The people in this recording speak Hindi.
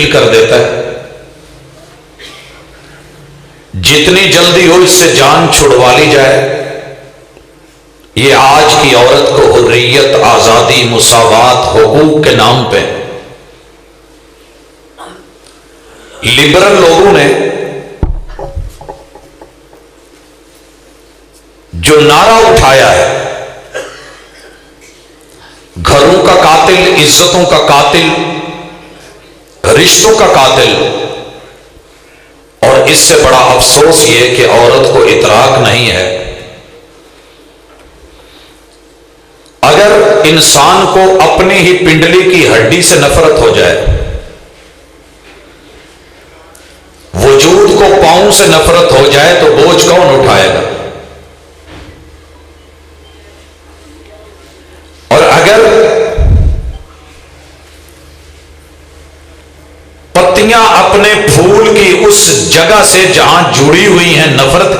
तब्दील कर देता है। जितनी जल्दी हो इससे जान छुड़वा ली जाए। ये आज की औरत को हुर्रियत, आजादी, मुसावात, हुकूक के नाम पे लिबरल लोगों ने जो नारा उठाया है, घरों का कातिल, इज्जतों का कातिल, रिश्तों का कातिल, और इससे बड़ा अफसोस यह कि औरत को इतराक नहीं है। अगर इंसान को अपने ही पिंडली की हड्डी से नफरत हो जाए, वजूद को पांव से नफरत हो जाए, तो बोझ कौन उठाएगा? और अगर पत्तियां अपने फूल की उस जगह से जहां जुड़ी हुई हैं नफरत